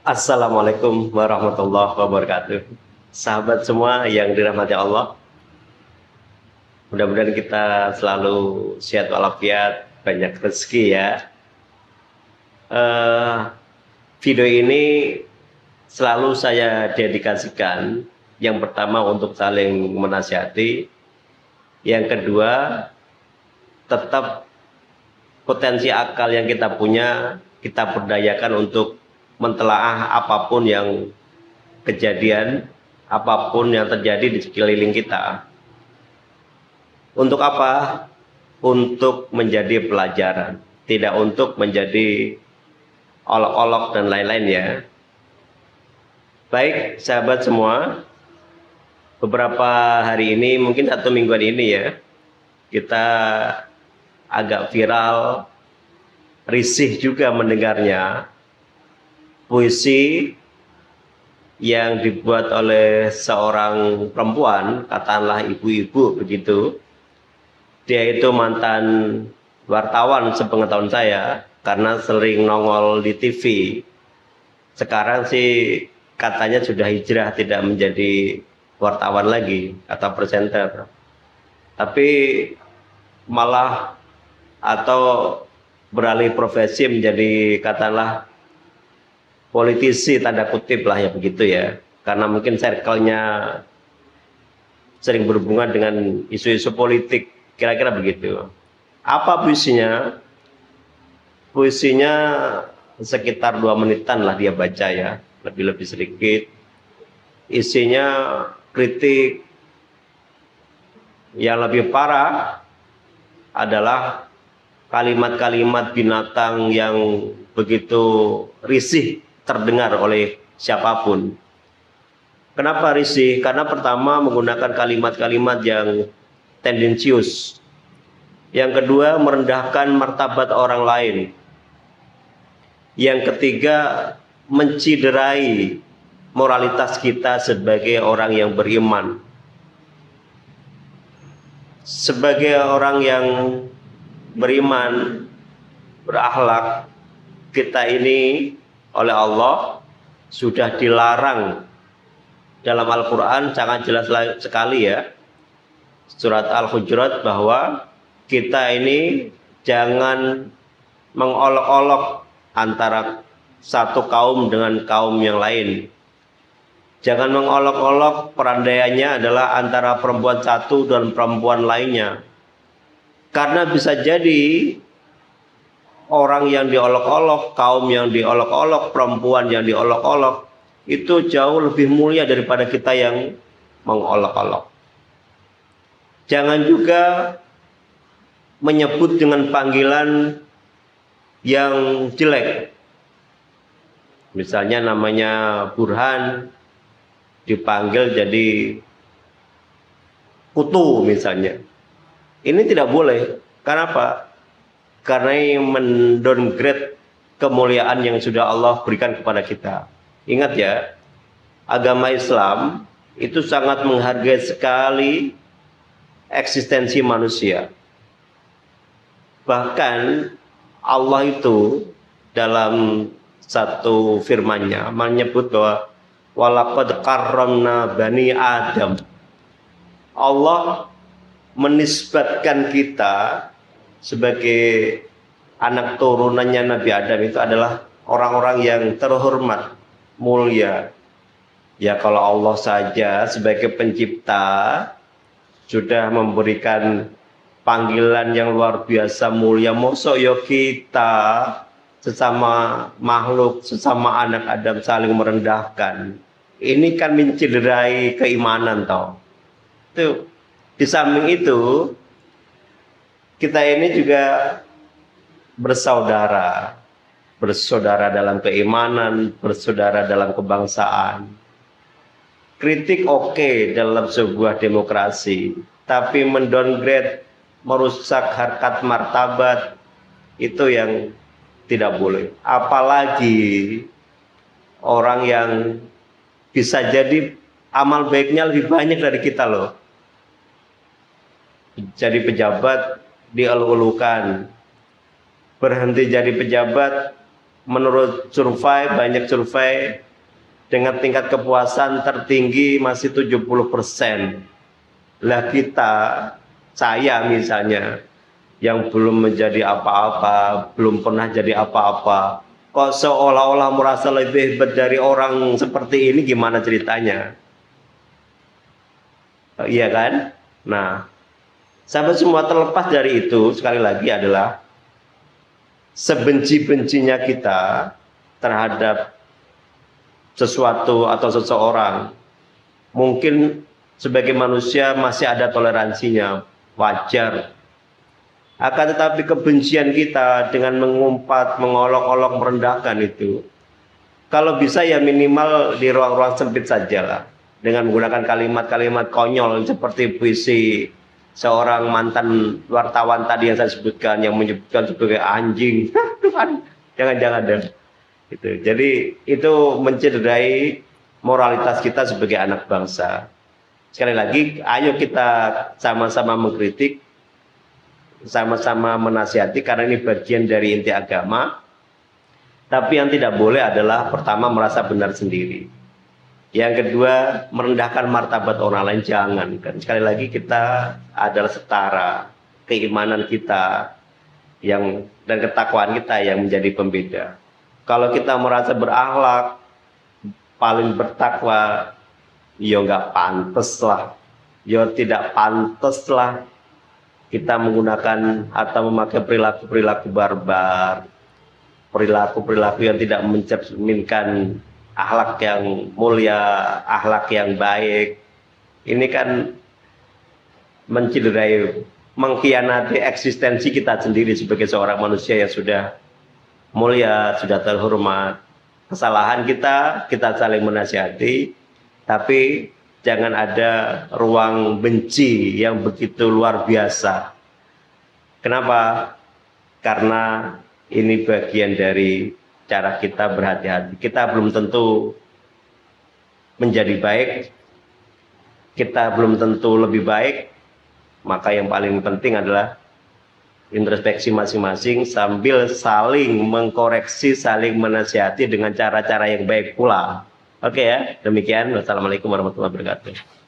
Assalamualaikum warahmatullahi wabarakatuh. Sahabat semua yang dirahmati Allah, mudah-mudahan kita selalu sehat walafiat, banyak rezeki ya. Eh, Video ini selalu saya dedikasikan. Yang pertama untuk saling menasihati, yang kedua tetap potensi akal yang kita punya kita berdayakan untuk mentelaah apapun yang kejadian, apapun yang terjadi di sekeliling kita. Untuk apa? Untuk menjadi pelajaran, tidak untuk menjadi olok-olok dan lain-lain ya. Baik sahabat semua, beberapa hari ini, mungkin satu mingguan ini ya, kita agak viral, risih juga mendengarnya, puisi yang dibuat oleh seorang perempuan, katakanlah ibu-ibu begitu. Dia itu mantan wartawan sepengetahuan saya, karena sering nongol di TV. Sekarang sih katanya sudah hijrah, tidak menjadi wartawan lagi atau presenter. Tapi malah atau beralih profesi menjadi katakanlah politisi tanda kutip lah ya begitu ya, karena mungkin circle-nya sering berhubungan dengan isu-isu politik, kira-kira begitu. Apa puisinya? Puisinya sekitar 2 menitan lah dia baca ya, lebih-lebih sedikit. Isinya kritik. Yang lebih parah adalah kalimat-kalimat binatang yang begitu risih terdengar oleh siapapun. Kenapa risih? Karena pertama menggunakan kalimat-kalimat yang tendensius. Yang kedua merendahkan martabat orang lain. Yang ketiga menciderai moralitas kita sebagai orang yang beriman. Sebagai orang yang beriman, berakhlak, kita ini oleh Allah sudah dilarang dalam Al-Quran, sangat jelas sekali ya, surat Al-Hujurat, bahwa kita ini jangan mengolok-olok antara satu kaum dengan kaum yang lain. Jangan mengolok-olok, perandaiannya adalah antara perempuan satu dan perempuan lainnya. Karena bisa jadi orang yang diolok-olok, kaum yang diolok-olok, perempuan yang diolok-olok, itu jauh lebih mulia daripada kita yang mengolok-olok. Jangan juga menyebut dengan panggilan yang jelek. Misalnya namanya Burhan, dipanggil jadi kutu misalnya. Ini tidak boleh. Kenapa? Karena ini mendowngrade kemuliaan yang sudah Allah berikan kepada kita. Ingat ya, agama Islam itu sangat menghargai sekali eksistensi manusia. Bahkan Allah itu dalam satu firman-Nya menyebut bahwa walaqad karramna bani Adam. Allah menisbatkan kita sebagai anak turunannya Nabi Adam itu adalah orang-orang yang terhormat, mulia. Ya kalau Allah saja sebagai pencipta sudah memberikan panggilan yang luar biasa mulia, mosok yo kita sesama makhluk, sesama anak Adam saling merendahkan. Ini kan menciderai keimanan toh. Itu di samping itu kita ini juga bersaudara, bersaudara dalam keimanan, bersaudara dalam kebangsaan. Kritik oke dalam sebuah demokrasi, tapi mendowngrade, merusak harkat martabat, itu yang tidak boleh. Apalagi orang yang bisa jadi amal baiknya lebih banyak dari kita loh. Jadi pejabat dielu-elukan, berhenti jadi pejabat menurut survei, banyak survei, dengan tingkat kepuasan tertinggi masih 70%. Lah kita, saya misalnya, yang belum menjadi apa-apa, belum pernah jadi apa-apa, kok seolah-olah merasa lebih hebat dari orang seperti ini, gimana ceritanya? Iya kan? Nah, sampai semua terlepas dari itu, sekali lagi adalah sebenci-bencinya kita terhadap sesuatu atau seseorang, mungkin sebagai manusia masih ada toleransinya, wajar. Akan tetapi kebencian kita dengan mengumpat, mengolok-olok, merendahkan itu, kalau bisa ya minimal di ruang-ruang sempit sajalah, dengan menggunakan kalimat-kalimat konyol seperti puisi seorang mantan wartawan tadi yang saya sebutkan, yang menyebutkan sebagai anjing. Tuhan, jangan-jangan deh. Gitu. Jadi itu mencederai moralitas kita sebagai anak bangsa. Sekali lagi, ayo kita sama-sama mengkritik, sama-sama menasihati, karena ini bagian dari inti agama. Tapi yang tidak boleh adalah pertama merasa benar sendiri. Yang kedua, merendahkan martabat orang lain, jangan. Kan sekali lagi kita adalah setara, keimanan kita yang dan ketakwaan kita yang menjadi pembeda. Kalau kita merasa berakhlak, paling bertakwa, ya nggak pantas lah, ya tidak pantas lah kita menggunakan atau memakai perilaku-perilaku barbar, perilaku-perilaku yang tidak mencerminkan akhlak yang mulia, akhlak yang baik. Ini kan mencederai, mengkhianati eksistensi kita sendiri sebagai seorang manusia yang sudah mulia, sudah terhormat. Kesalahan kita saling menasihati, tapi jangan ada ruang benci yang begitu luar biasa. Kenapa? Karena ini bagian dari cara kita berhati-hati. Kita belum tentu menjadi baik, kita belum tentu lebih baik, maka yang paling penting adalah introspeksi masing-masing sambil saling mengkoreksi, saling menasihati dengan cara-cara yang baik pula. Oke ya, demikian. Wassalamualaikum warahmatullahi wabarakatuh.